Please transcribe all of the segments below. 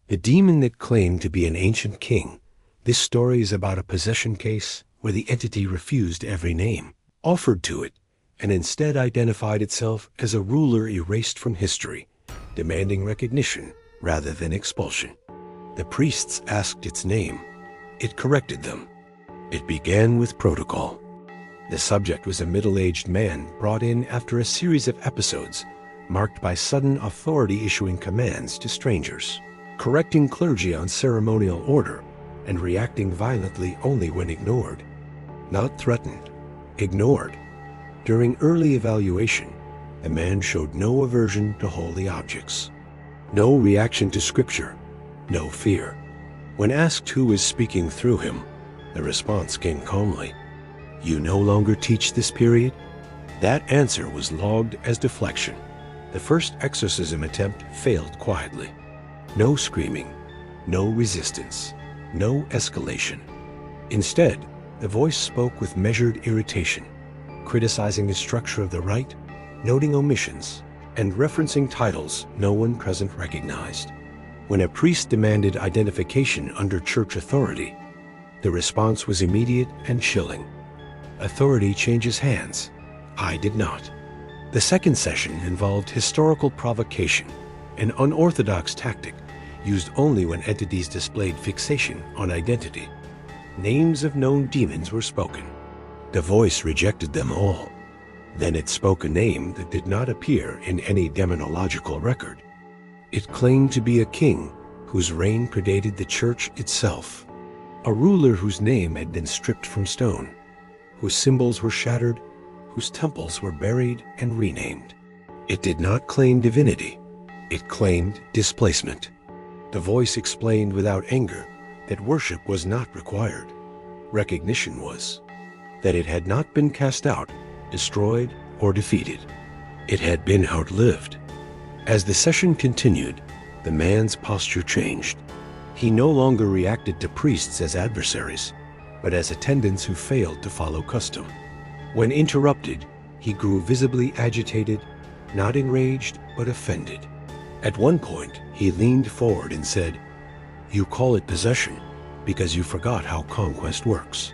The demon that claimed to be an ancient king. This story is about a possession case where the entity refused every name offered to it and instead identified itself as a ruler erased from history, demanding recognition rather than expulsion. The priests asked its name. It corrected them. It began with protocol. The subject was a middle-aged man brought in after a series of episodes marked by sudden authority issuing commands to strangers, correcting clergy on ceremonial order, and reacting violently only when ignored. Not threatened, ignored. During early evaluation, the man showed no aversion to holy objects, no reaction to scripture, no fear. When asked who was speaking through him, the response came calmly. "You no longer teach this period?" That answer was logged as deflection. The first exorcism attempt failed quietly. No screaming, no resistance, no escalation. Instead, the voice spoke with measured irritation, criticizing the structure of the rite, noting omissions, and referencing titles no one present recognized. When a priest demanded identification under church authority, the response was immediate and chilling. "Authority changes hands. I did not." The second session involved historical provocation, an unorthodox tactic used only when entities displayed fixation on identity. Names of known demons were spoken. The voice rejected them all. Then it spoke a name that did not appear in any demonological record. It claimed to be a king whose reign predated the church itself, a ruler whose name had been stripped from stone, whose symbols were shattered, whose temples were buried and renamed. It did not claim divinity. It claimed displacement. The voice explained without anger that worship was not required. Recognition was. That it had not been cast out, destroyed, or defeated. It had been outlived. As the session continued, the man's posture changed. He no longer reacted to priests as adversaries, but as attendants who failed to follow custom. When interrupted, he grew visibly agitated, not enraged, but offended. At one point, he leaned forward and said, "You call it possession because you forgot how conquest works."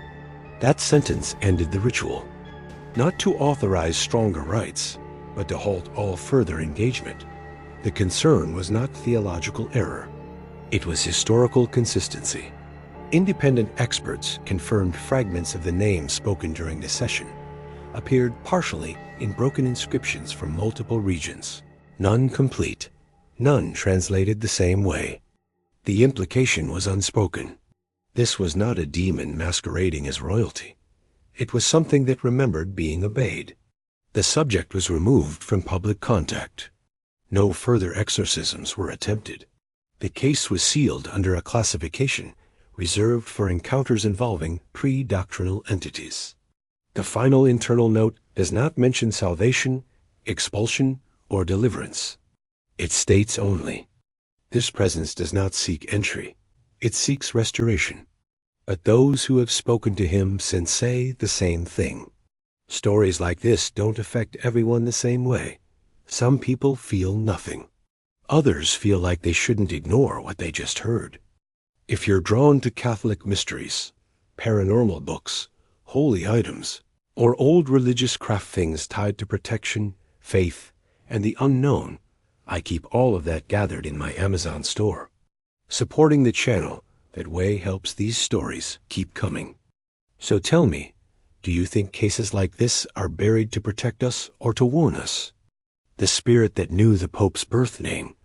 That sentence ended the ritual, not to authorize stronger rites, but to halt all further engagement. The concern was not theological error. It was historical consistency. Independent experts confirmed fragments of the names spoken during the session appeared partially in broken inscriptions from multiple regions, none complete, none translated the same way. The implication was unspoken. This was not a demon masquerading as royalty. It was something that remembered being obeyed. The subject was removed from public contact. No further exorcisms were attempted. The case was sealed under a classification reserved for encounters involving pre-doctrinal entities. The final internal note does not mention salvation, expulsion, or deliverance. It states only, "This presence does not seek entry. It seeks restoration. But those who have spoken to him since say the same thing." Stories like this don't affect everyone the same way. Some people feel nothing. Others feel like they shouldn't ignore what they just heard. If you're drawn to Catholic mysteries, paranormal books, holy items, or old religious craft things tied to protection, faith, and the unknown, I keep all of that gathered in my Amazon store. Supporting the channel that way helps these stories keep coming. So tell me, do you think cases like this are buried to protect us or to warn us? The spirit that knew the Pope's birth name.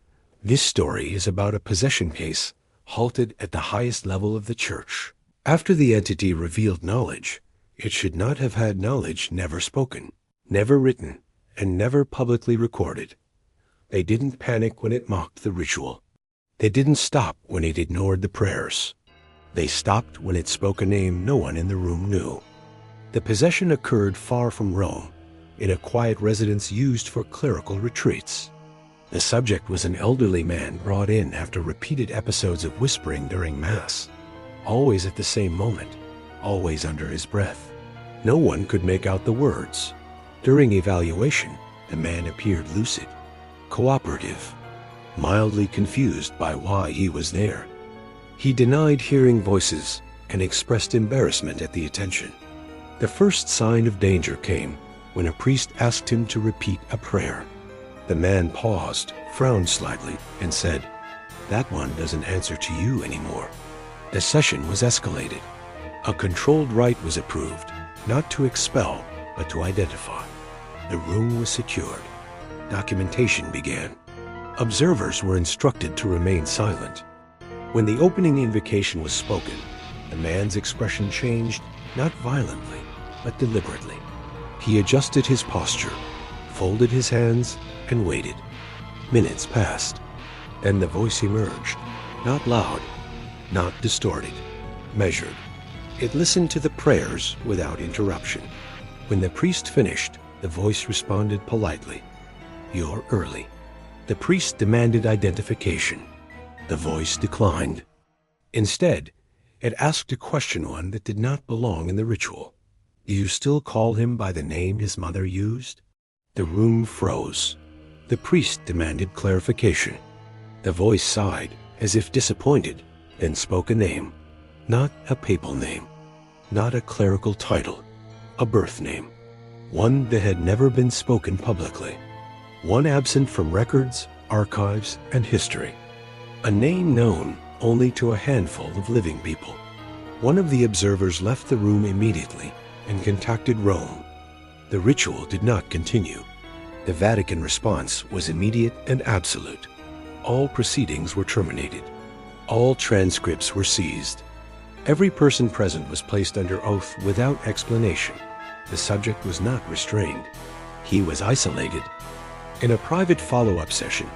This story is about a possession case halted at the highest level of the church. After the entity revealed knowledge, it should not have had knowledge never spoken, never written, and never publicly recorded. They didn't panic when it mocked the ritual. They didn't stop when it ignored the prayers. They stopped when it spoke a name no one in the room knew. The possession occurred far from Rome, in a quiet residence used for clerical retreats. The subject was an elderly man brought in after repeated episodes of whispering during Mass, always at the same moment, always under his breath. No one could make out the words. During evaluation, the man appeared lucid, cooperative, mildly confused by why he was there. He denied hearing voices and expressed embarrassment at the attention. The first sign of danger came when a priest asked him to repeat a prayer. The man paused, frowned slightly, and said, "That one doesn't answer to you anymore." The session was escalated. A controlled rite was approved, not to expel, but to identify. The room was secured. Documentation began. Observers were instructed to remain silent. When the opening invocation was spoken, the man's expression changed, not violently, but deliberately. He adjusted his posture, folded his hands, and waited. Minutes passed. Then the voice emerged, not loud, not distorted, measured. It listened to the prayers without interruption. When the priest finished, the voice responded politely, "You're early." The priest demanded identification. The voice declined. Instead, it asked a question that did not belong in the ritual. "Do you still call him by the name his mother used?" The room froze. The priest demanded clarification. The voice sighed, as if disappointed, then spoke a name. Not a papal name, not a clerical title, a birth name. One that had never been spoken publicly. One absent from records, archives, and history. A name known only to a handful of living people. One of the observers left the room immediately and contacted Rome. The ritual did not continue. The Vatican response was immediate and absolute. All proceedings were terminated. All transcripts were seized. Every person present was placed under oath without explanation. The subject was not restrained. He was isolated. In a private follow-up session,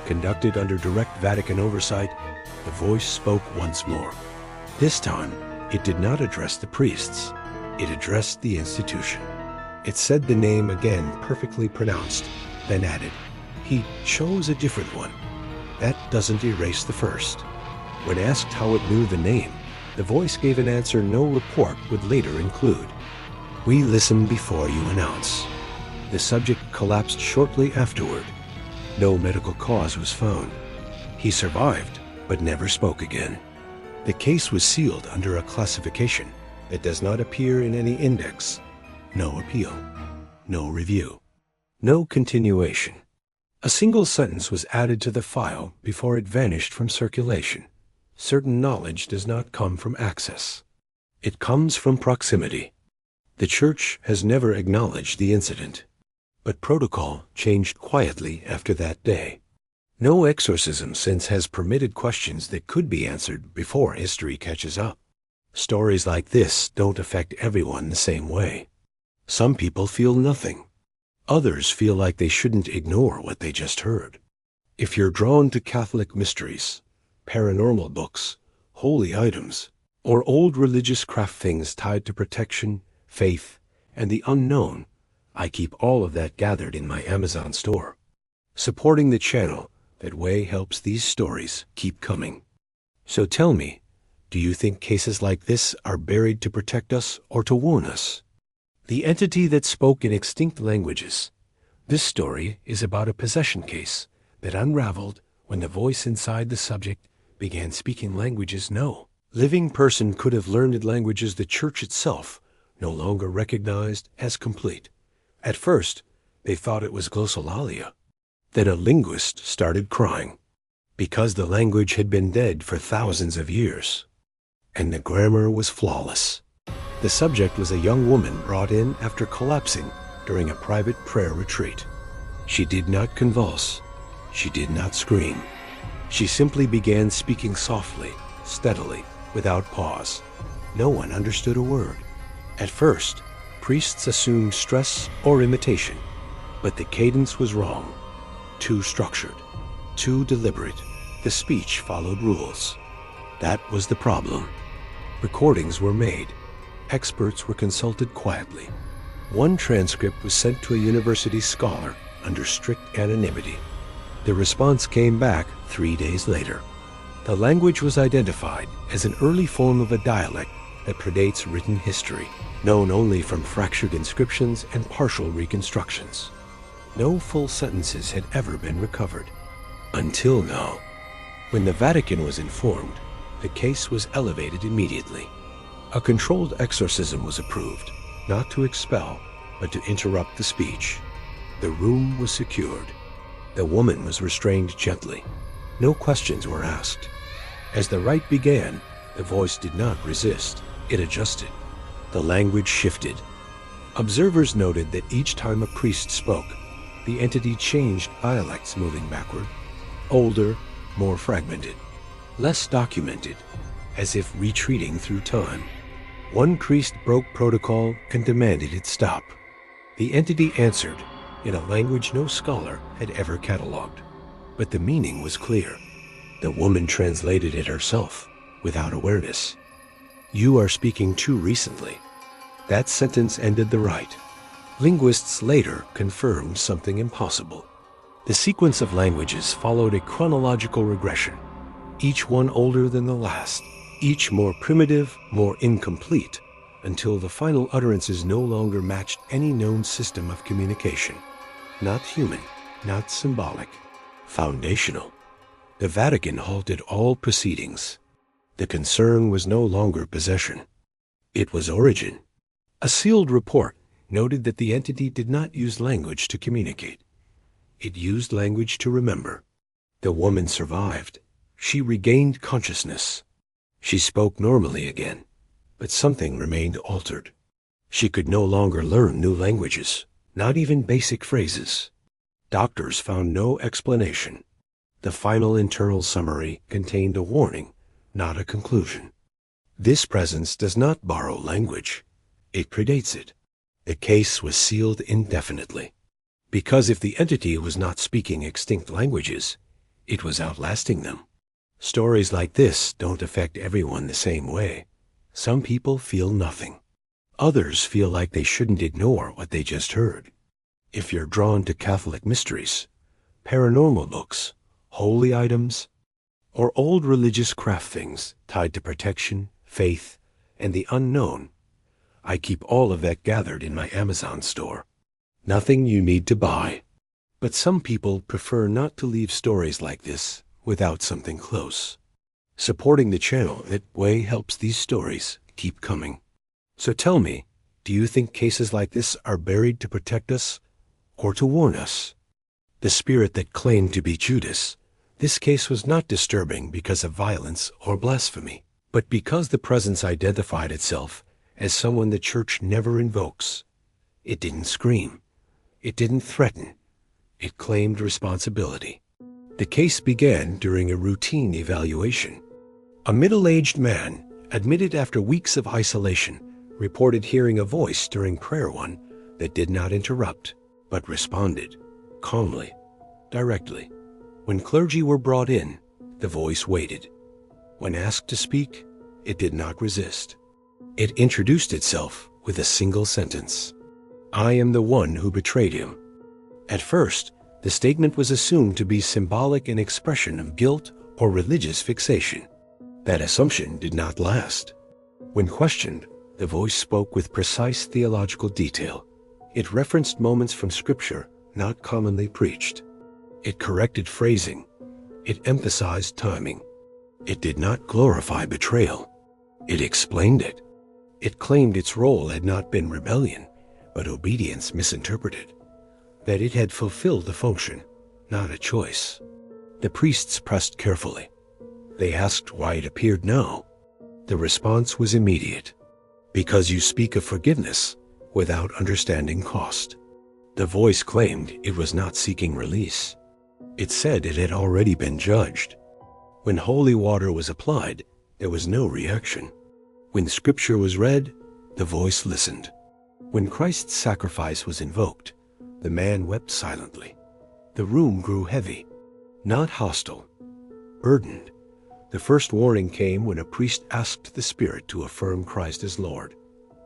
conducted under direct Vatican oversight, the voice spoke once more. This time, it did not address the priests. It addressed the institution. It said the name again perfectly pronounced, then added, "He chose a different one. That doesn't erase the first." When asked how it knew the name, the voice gave an answer no report would later include. "We listen before you announce." The subject collapsed shortly afterward. No medical cause was found. He survived, but never spoke again. The case was sealed under a classification that does not appear in any index. No appeal. No review. No continuation. A single sentence was added to the file before it vanished from circulation. Certain knowledge does not come from access. It comes from proximity. The Church has never acknowledged the incident, but protocol changed quietly after that day. No exorcism since has permitted questions that could be answered before history catches up. Stories like this don't affect everyone the same way. Some people feel nothing. Others feel like they shouldn't ignore what they just heard. If you're drawn to Catholic mysteries, paranormal books, holy items, or old religious craft things tied to protection, faith, and the unknown, I keep all of that gathered in my Amazon store. Supporting the channel that way helps these stories keep coming. So tell me, do you think cases like this are buried to protect us or to warn us? The entity that spoke in extinct languages. This story is about a possession case that unraveled when the voice inside the subject began speaking languages no living person could have learned, languages the Church itself no longer recognized as complete. At first, they thought it was glossolalia. Then a linguist started crying because the language had been dead for thousands of years, and the grammar was flawless. The subject was a young woman brought in after collapsing during a private prayer retreat. She did not convulse. She did not scream. She simply began speaking softly, steadily, without pause. No one understood a word. At first, priests assumed stress or imitation, but the cadence was wrong. Too structured, too deliberate. The speech followed rules. That was the problem. Recordings were made. Experts were consulted quietly. One transcript was sent to a university scholar under strict anonymity. The response came back 3 days later. The language was identified as an early form of a dialect that predates written history, known only from fractured inscriptions and partial reconstructions. No full sentences had ever been recovered. Until now. When the Vatican was informed, the case was elevated immediately. A controlled exorcism was approved, not to expel, but to interrupt the speech. The room was secured. The woman was restrained gently. No questions were asked. As the rite began, the voice did not resist. It adjusted. The language shifted. Observers noted that each time a priest spoke, the entity changed dialects, moving backward. Older, more fragmented, less documented, as if retreating through time. One priest broke protocol and demanded it stop. The entity answered in a language no scholar had ever catalogued, but the meaning was clear. The woman translated it herself, without awareness. "You are speaking too recently." That sentence ended the rite. Linguists later confirmed something impossible. The sequence of languages followed a chronological regression, each one older than the last, each more primitive, more incomplete, until the final utterances no longer matched any known system of communication. Not human, not symbolic, foundational. The Vatican halted all proceedings. The concern was no longer possession. It was origin. A sealed report noted that the entity did not use language to communicate. It used language to remember. The woman survived. She regained consciousness. She spoke normally again, but something remained altered. She could no longer learn new languages, not even basic phrases. Doctors found no explanation. The final internal summary contained a warning, not a conclusion. This presence does not borrow language. It predates it. The case was sealed indefinitely. Because if the entity was not speaking extinct languages, it was outlasting them. Stories like this don't affect everyone the same way. Some people feel nothing. Others feel like they shouldn't ignore what they just heard. If you're drawn to Catholic mysteries, paranormal books, holy items, or old religious craft things tied to protection, faith, and the unknown, I keep all of that gathered in my Amazon store. Nothing you need to buy. But some people prefer not to leave stories like this without something close. Supporting the channel that way helps these stories keep coming. So tell me, do you think cases like this are buried to protect us or to warn us? The spirit that claimed to be Judas, this case was not disturbing because of violence or blasphemy, but because the presence identified itself as someone the church never invokes. It didn't scream. It didn't threaten. It claimed responsibility. The case began during a routine evaluation. A middle-aged man, admitted after weeks of isolation, reported hearing a voice during prayer one that did not interrupt, but responded, calmly, directly. When clergy were brought in, the voice waited. When asked to speak, it did not resist. It introduced itself with a single sentence. "I am the one who betrayed him." At first, the statement was assumed to be symbolic in expression of guilt or religious fixation. That assumption did not last. When questioned, the voice spoke with precise theological detail. It referenced moments from Scripture not commonly preached. It corrected phrasing. It emphasized timing. It did not glorify betrayal. It explained it. It claimed its role had not been rebellion, but obedience misinterpreted. That it had fulfilled a function, not a choice. The priests pressed carefully. They asked why it appeared now. The response was immediate. "Because you speak of forgiveness without understanding cost." The voice claimed it was not seeking release. It said it had already been judged. When holy water was applied, there was no reaction. When Scripture was read, the voice listened. When Christ's sacrifice was invoked, the man wept silently. The room grew heavy, not hostile, burdened. The first warning came when a priest asked the Spirit to affirm Christ as Lord.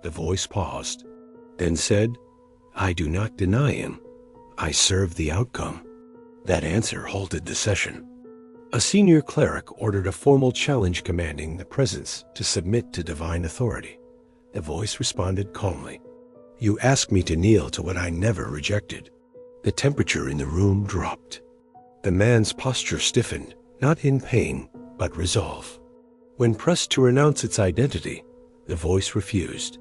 The voice paused, then said, "I do not deny him. I serve the outcome." That answer halted the session. A senior cleric ordered a formal challenge commanding the presence to submit to divine authority. The voice responded calmly, "You ask me to kneel to what I never rejected." The temperature in the room dropped. The man's posture stiffened, not in pain, but resolve. When pressed to renounce its identity, the voice refused.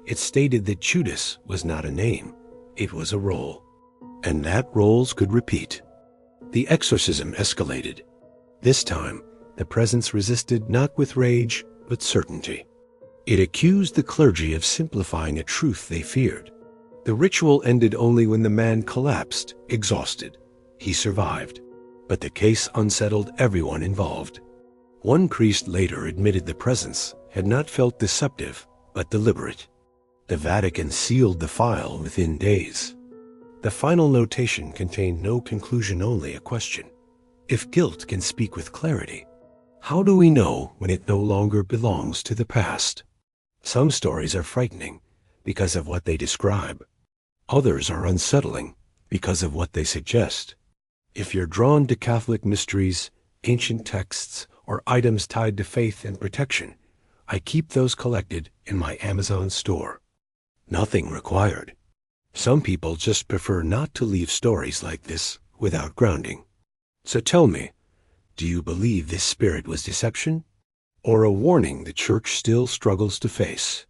It stated that Judas was not a name, it was a role, and that roles could repeat. The exorcism escalated. This time, the presence resisted not with rage, but certainty. It accused the clergy of simplifying a truth they feared. The ritual ended only when the man collapsed, exhausted. He survived, but the case unsettled everyone involved. One priest later admitted the presence had not felt deceptive, but deliberate. The Vatican sealed the file within days. The final notation contained no conclusion, only a question. If guilt can speak with clarity, how do we know when it no longer belongs to the past? Some stories are frightening because of what they describe. Others are unsettling because of what they suggest. If you're drawn to Catholic mysteries, ancient texts, or items tied to faith and protection, I keep those collected in my Amazon store. Nothing required. Some people just prefer not to leave stories like this without grounding. So tell me, do you believe this spirit was deception, or a warning the church still struggles to face?